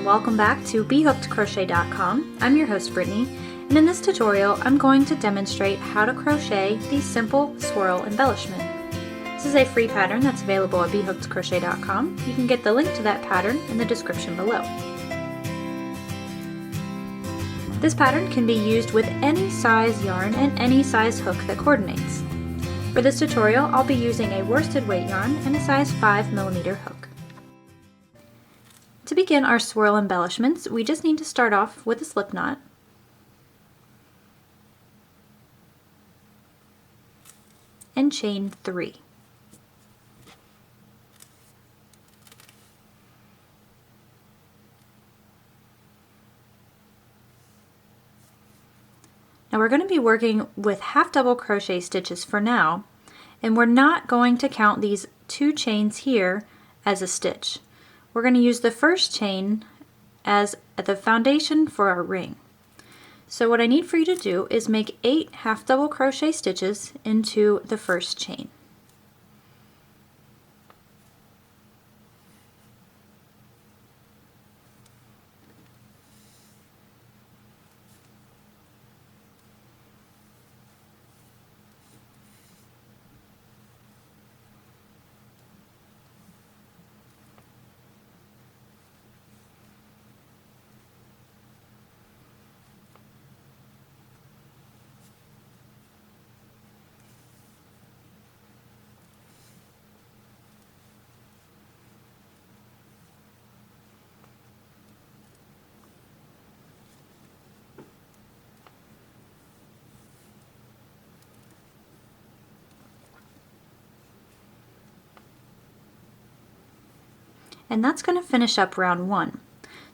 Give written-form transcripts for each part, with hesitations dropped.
and welcome back to BHookedCrochet.com. I'm your host Brittany, and in this tutorial I'm going to demonstrate how to crochet the simple swirl embellishment. This is a free pattern that's available at BHookedCrochet.com. You can get the link to that pattern in the description below. This pattern can be used with any size yarn and any size hook that coordinates. For this tutorial I'll be using a worsted weight yarn and a size 5mm hook. To begin our swirl embellishments, we just need to start off with a slip knot. And chain 3. Now we're going to be working with half double crochet stitches for now, and we're not going to count these 2 chains here as a stitch. We're going to use the first chain as the foundation for our ring. So what I need for you to do is make 8 half double crochet stitches into the first chain. And that's going to finish up round 1.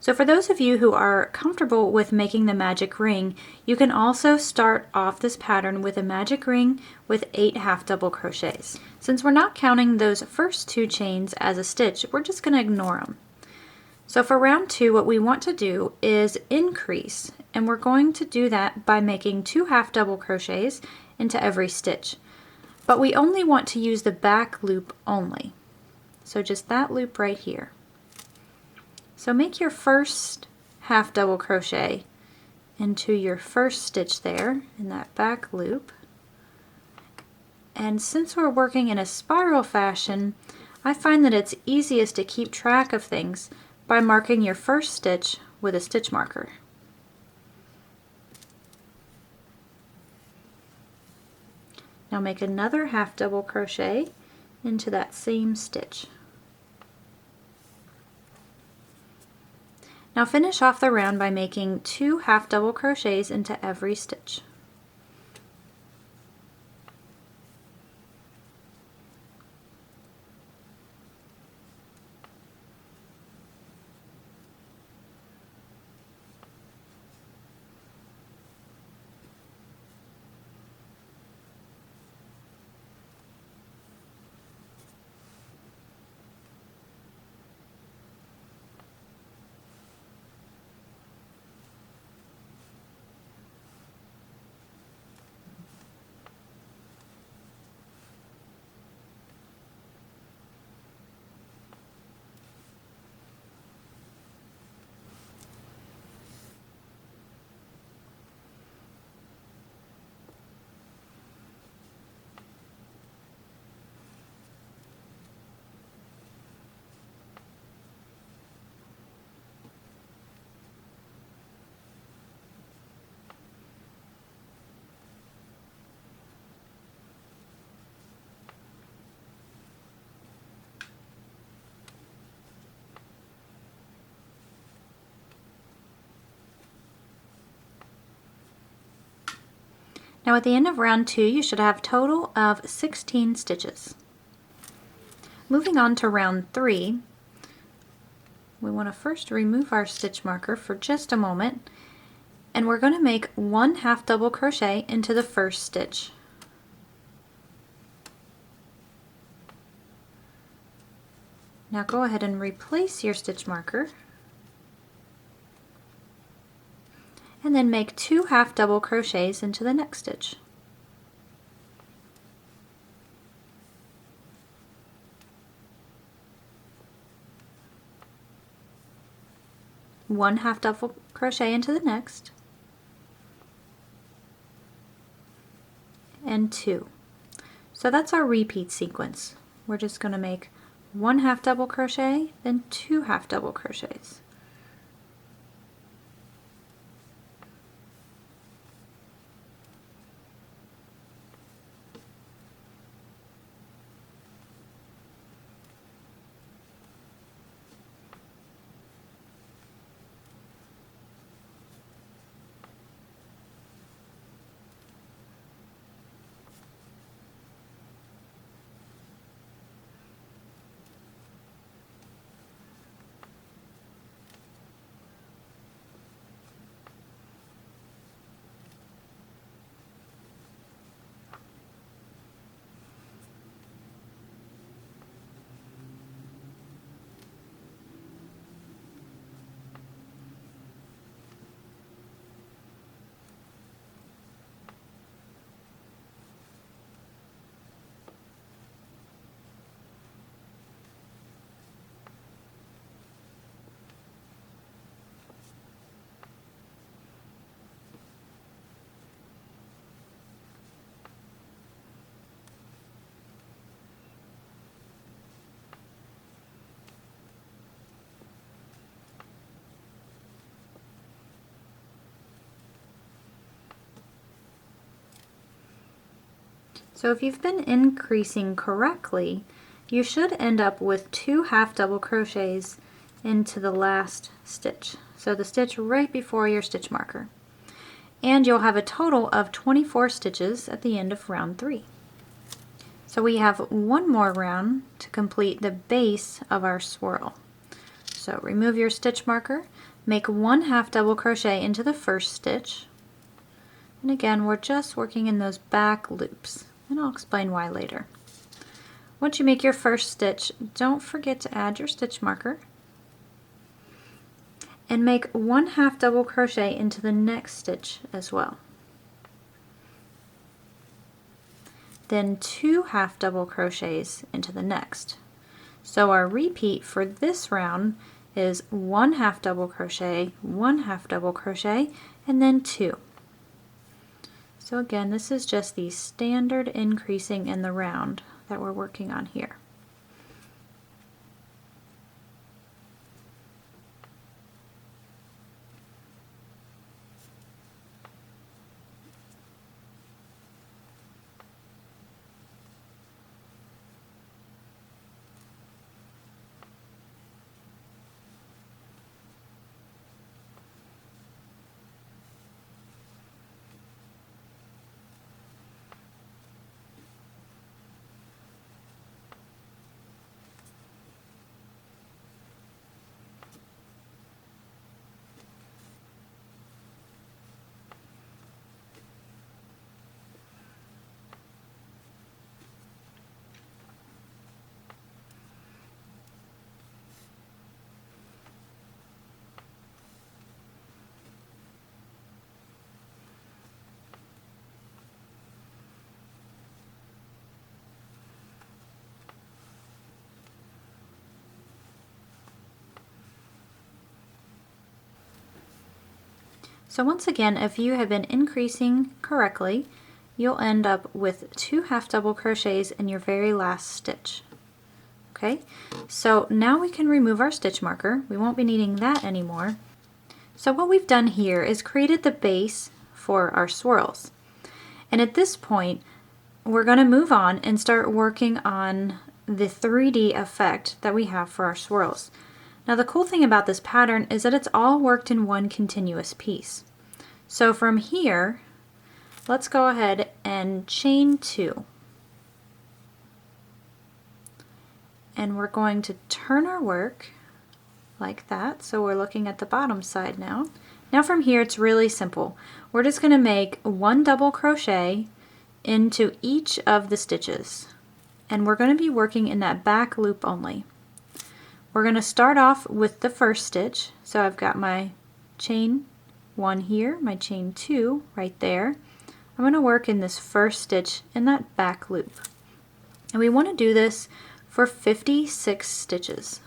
So for those of you who are comfortable with making the magic ring, you can also start off this pattern with a magic ring with 8 half double crochets. Since we're not counting those first 2 chains as a stitch, we're just going to ignore them. So for round 2, what we want to do is increase, and we're going to do that by making 2 half double crochets into every stitch. But we only want to use the back loop only. So just that loop right here. So make your first half double crochet into your first stitch there in that back loop. And since we're working in a spiral fashion, I find that it's easiest to keep track of things by marking your first stitch with a stitch marker. Now make another half double crochet into that same stitch. Now finish off the round by making 2 half double crochets into every stitch. Now at the end of round 2, you should have a total of 16 stitches. Moving on to round 3, we want to first remove our stitch marker for just a moment, and we're going to make 1 half double crochet into the first stitch. Now go ahead and replace your stitch marker, and then make 2 half double crochets into the next stitch. 1 half double crochet into the next, and 2. So that's our repeat sequence. We're just going to make 1 half double crochet, then 2 half double crochets. So if you've been increasing correctly, you should end up with 2 half double crochets into the last stitch. So the stitch right before your stitch marker. And you'll have a total of 24 stitches at the end of round 3. So we have one more round to complete the base of our swirl. So remove your stitch marker, make 1 half double crochet into the first stitch. And again, we're just working in those back loops. And I'll explain why later. Once you make your first stitch, don't forget to add your stitch marker and make 1 half double crochet into the next stitch as well. Then 2 half double crochets into the next. So our repeat for this round is 1 half double crochet, 1 half double crochet, and then 2. So again, this is just the standard increasing in the round that we're working on here. So once again, if you have been increasing correctly, you'll end up with 2 half double crochets in your very last stitch. Okay, so now we can remove our stitch marker. We won't be needing that anymore. So what we've done here is created the base for our swirls. And at this point, we're going to move on and start working on the 3D effect that we have for our swirls. Now the cool thing about this pattern is that it's all worked in one continuous piece. So from here, let's go ahead and chain 2. And we're going to turn our work like that. So we're looking at the bottom side now. Now from here it's really simple. We're just going to make 1 double crochet into each of the stitches. And we're going to be working in that back loop only. We're going to start off with the first stitch. So I've got my chain 1 here, my chain 2 right there. I'm going to work in this first stitch in that back loop. And we want to do this for 56 stitches.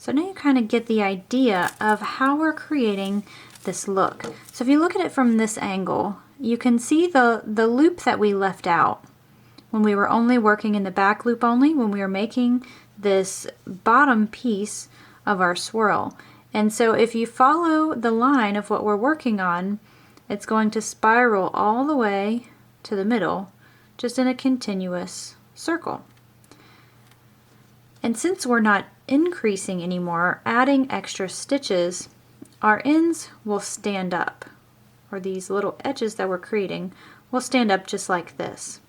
So now you kind of get the idea of how we're creating this look. So if you look at it from this angle, you can see the loop that we left out when we were only working in the back loop only, when we were making this bottom piece of our swirl. And so if you follow the line of what we're working on, it's going to spiral all the way to the middle, just in a continuous circle. And since we're not increasing anymore, adding extra stitches, our ends will stand up, or these little edges that we're creating will stand up just like this.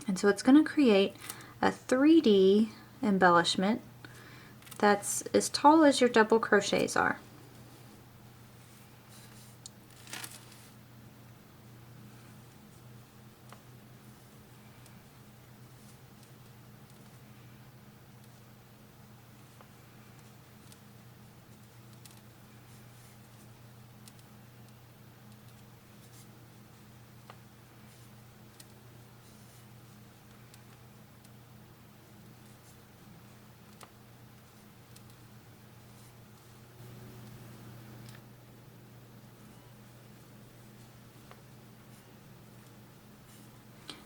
And so it's going to create a 3D embellishment that's as tall as your double crochets are.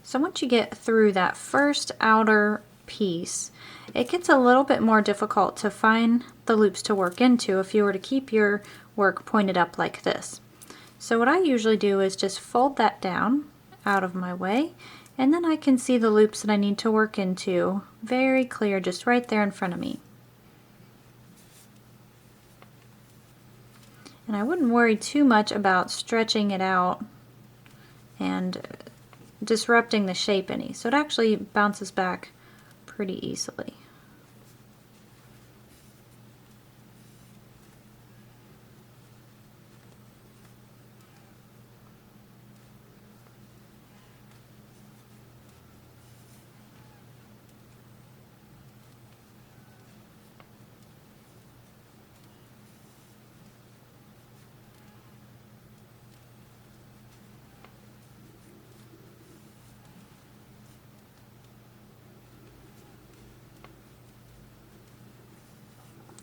So once you get through that first outer piece, it gets a little bit more difficult to find the loops to work into if you were to keep your work pointed up like this. So what I usually do is just fold that down out of my way, and then I can see the loops that I need to work into very clear, just right there in front of me. And I wouldn't worry too much about stretching it out and disrupting the shape any. So it actually bounces back pretty easily.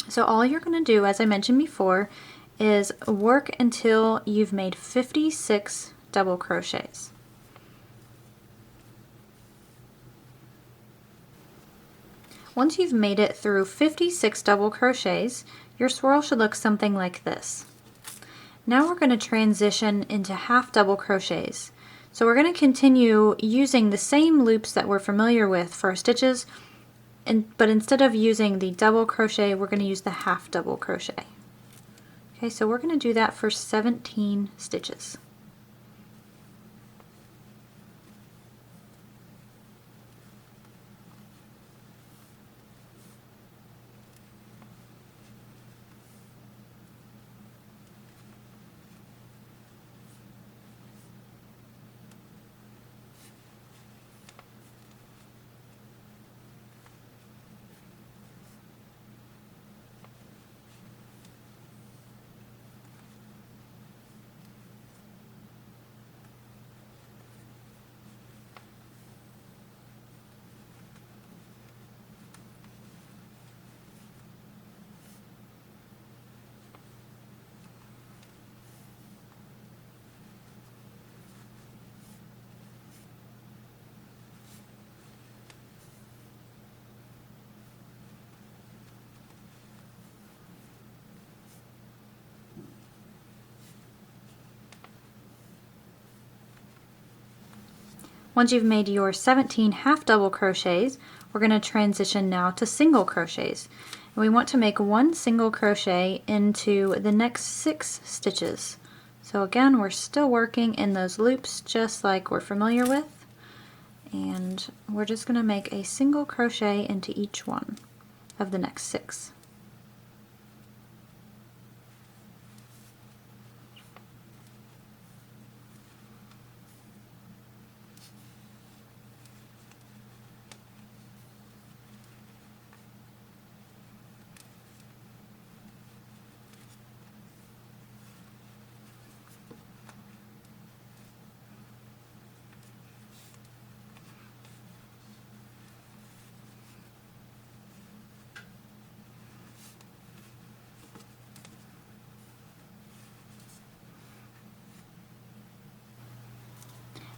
So all you're going to do, as I mentioned before, is work until you've made 56 double crochets. Once you've made it through 56 double crochets, your swirl should look something like this. Now we're going to transition into half double crochets. So we're going to continue using the same loops that we're familiar with for our stitches, but instead of using the double crochet, we're going to use the half double crochet. Okay, so we're going to do that for 17 stitches. Once you've made your 17 half double crochets, we're going to transition now to single crochets. And we want to make one single crochet into the next 6 stitches. So again, we're still working in those loops just like we're familiar with. And we're just going to make a single crochet into each one of the next 6.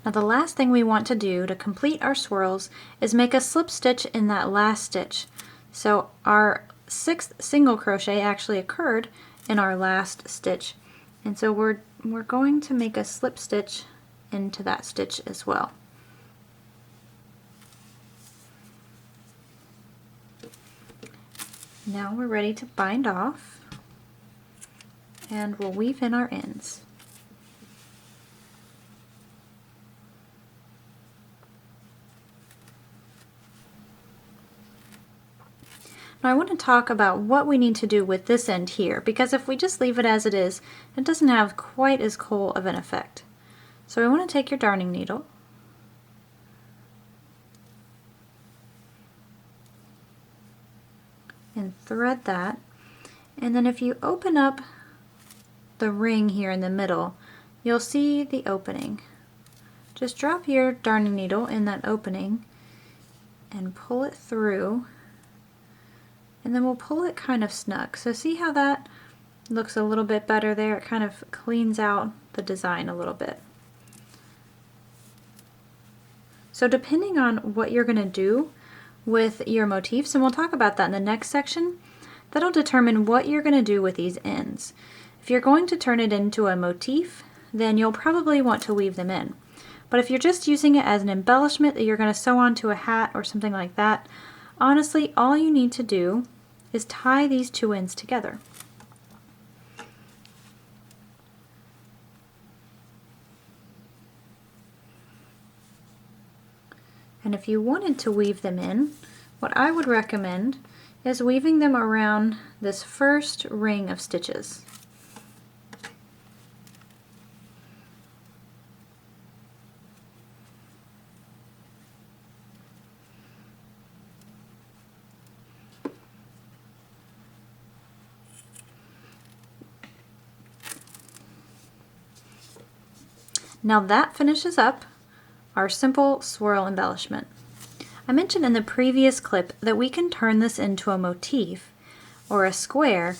Now the last thing we want to do to complete our swirls is make a slip stitch in that last stitch. So our 6th single crochet actually occurred in our last stitch, and so we're going to make a slip stitch into that stitch as well. Now we're ready to bind off, and we'll weave in our ends. Now I want to talk about what we need to do with this end here, because if we just leave it as it is, it doesn't have quite as cool of an effect. So we want to take your darning needle and thread that, and then if you open up the ring here in the middle, you'll see the opening. Just drop your darning needle in that opening and pull it through, and then we'll pull it kind of snug. So see how that looks a little bit better there? It kind of cleans out the design a little bit. So depending on what you're going to do with your motifs, and we'll talk about that in the next section, that'll determine what you're going to do with these ends. If you're going to turn it into a motif, then you'll probably want to weave them in. But if you're just using it as an embellishment that you're going to sew onto a hat or something like that, honestly, all you need to do is tie these two ends together. And if you wanted to weave them in, what I would recommend is weaving them around this first ring of stitches. Now that finishes up our simple swirl embellishment. I mentioned in the previous clip that we can turn this into a motif or a square,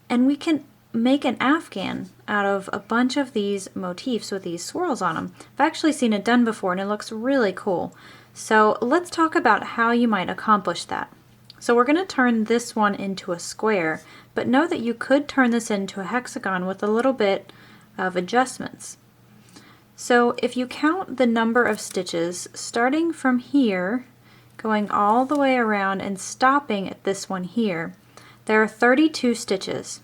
and we can make an afghan out of a bunch of these motifs with these swirls on them. I've actually seen it done before and it looks really cool. So let's talk about how you might accomplish that. So we're going to turn this one into a square, but know that you could turn this into a hexagon with a little bit of adjustments. So if you count the number of stitches starting from here, going all the way around and stopping at this one here, there are 32 stitches.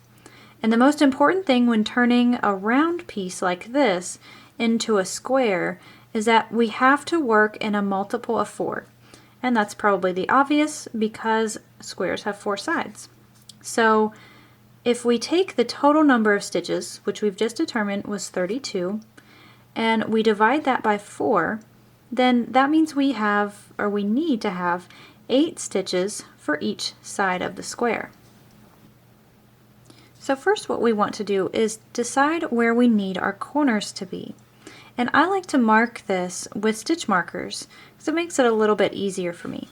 And the most important thing when turning a round piece like this into a square is that we have to work in a multiple of 4. And that's probably the obvious because squares have 4 sides. So if we take the total number of stitches, which we've just determined was 32, and we divide that by 4, then that means we need to have 8 stitches for each side of the square. So first what we want to do is decide where we need our corners to be. And I like to mark this with stitch markers because it makes it a little bit easier for me.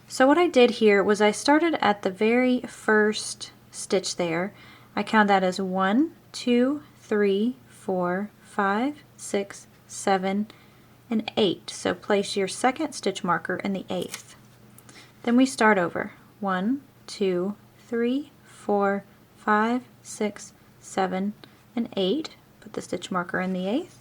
So what I did here was I started at the very first stitch there. I count that as 1, 2, 3, 4, 5, 6, 7, and 8. So place your second stitch marker in the 8th. Then we start over. 1, 2, 3, 4, 5, 6, 7, and 8. Put the stitch marker in the 8th.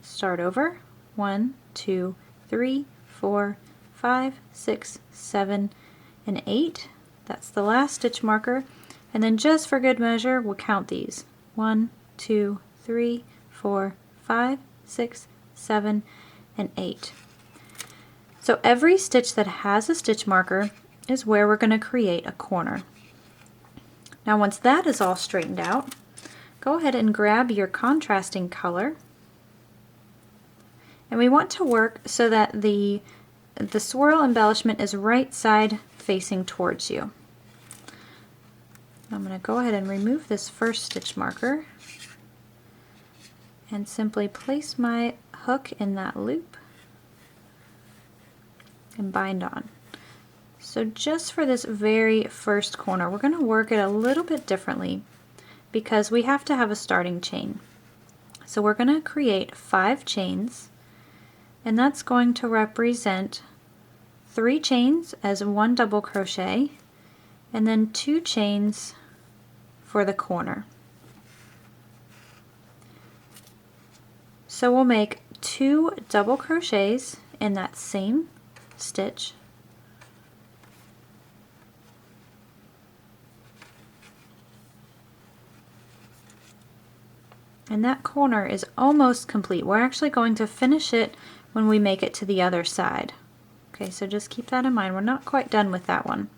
Start over. 1, 2, 3, 4, 5, 6, 7, and 8. That's the last stitch marker. And then just for good measure, we'll count these. 1, 2, 3, 4, 5, 6, 7, and 8. So every stitch that has a stitch marker is where we're going to create a corner. Now once that is all straightened out, go ahead and grab your contrasting color, and we want to work so that the swirl embellishment is right side facing towards you. I'm going to go ahead and remove this first stitch marker and simply place my hook in that loop and bind on. So just for this very first corner, we're going to work it a little bit differently because we have to have a starting chain. So we're going to create 5 chains, and that's going to represent 3 chains as 1 double crochet and then 2 chains for the corner. So we'll make 2 double crochets in that same stitch, and that corner is almost complete. We're actually going to finish it when we make it to the other side. Okay, so just keep that in mind. We're not quite done with that one.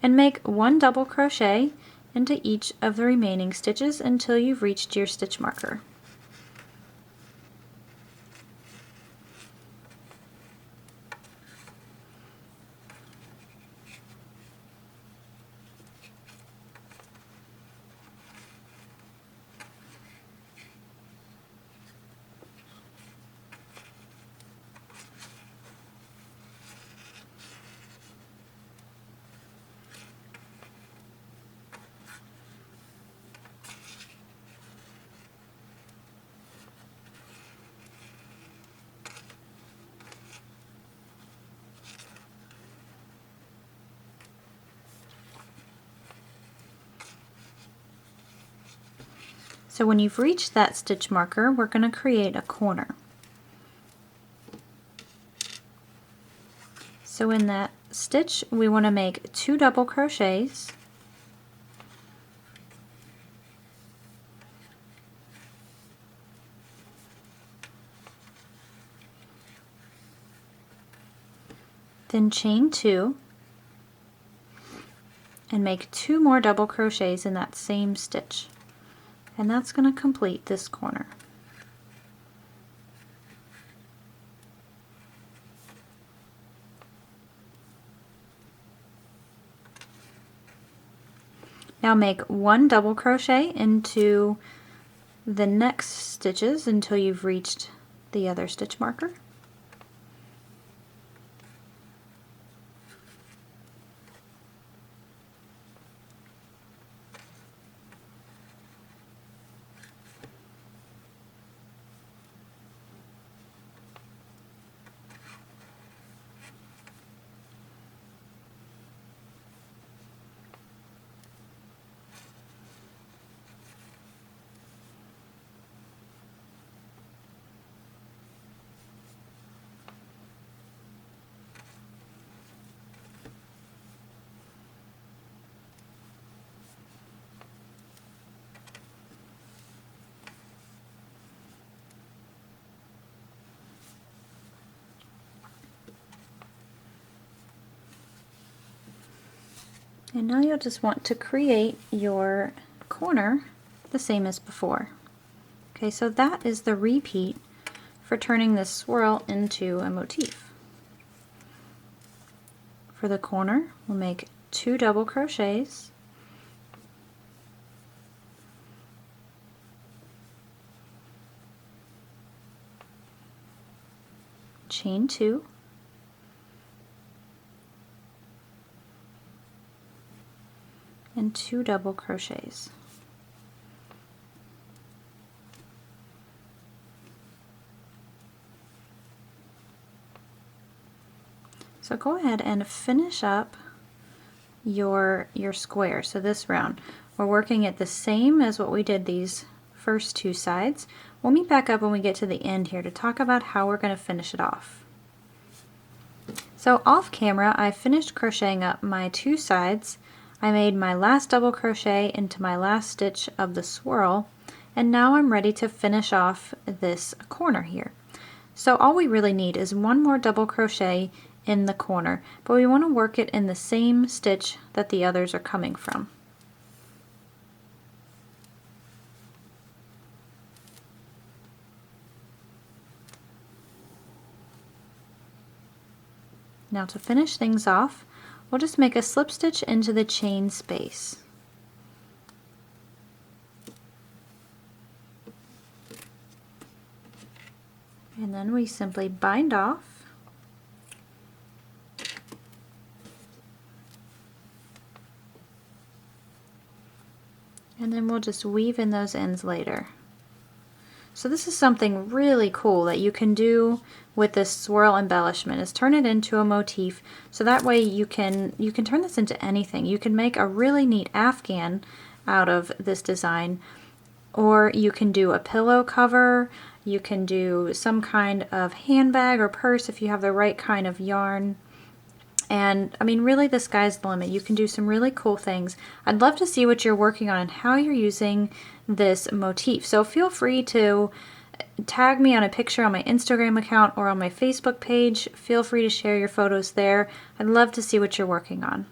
And make 1 double crochet into each of the remaining stitches until you've reached your stitch marker. So when you've reached that stitch marker, we're going to create a corner. So in that stitch, we want to make 2 double crochets, then chain 2, and make 2 more double crochets in that same stitch. And that's going to complete this corner. Now make 1 double crochet into the next stitches until you've reached the other stitch marker. And now you'll just want to create your corner the same as before. Okay, so that is the repeat for turning this swirl into a motif. For the corner, we'll make 2 double crochets, chain 2, and 2 double crochets. So go ahead and finish up your square. So this round, we're working it the same as what we did these first 2 sides. We'll meet back up when we get to the end here to talk about how we're going to finish it off. So off camera, I finished crocheting up my 2 sides. I made my last double crochet into my last stitch of the swirl, and now I'm ready to finish off this corner here. So all we really need is 1 more double crochet in the corner, but we want to work it in the same stitch that the others are coming from. Now to finish things off, we'll just make a slip stitch into the chain space. And then we simply bind off. And then we'll just weave in those ends later. So this is something really cool that you can do with this swirl embellishment, is turn it into a motif, so that way you can turn this into anything. You can make a really neat afghan out of this design, or you can do a pillow cover, you can do some kind of handbag or purse if you have the right kind of yarn. And I mean, really, the sky's the limit. You can do some really cool things. I'd love to see what you're working on and how you're using this motif. So feel free to tag me on a picture on my Instagram account or on my Facebook page. Feel free to share your photos there. I'd love to see what you're working on.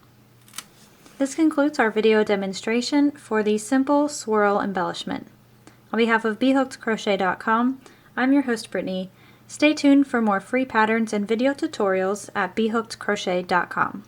This concludes our video demonstration for the simple swirl embellishment. On behalf of BHookedCrochet.com, I'm your host, Brittany. Stay tuned for more free patterns and video tutorials at BHookedCrochet.com.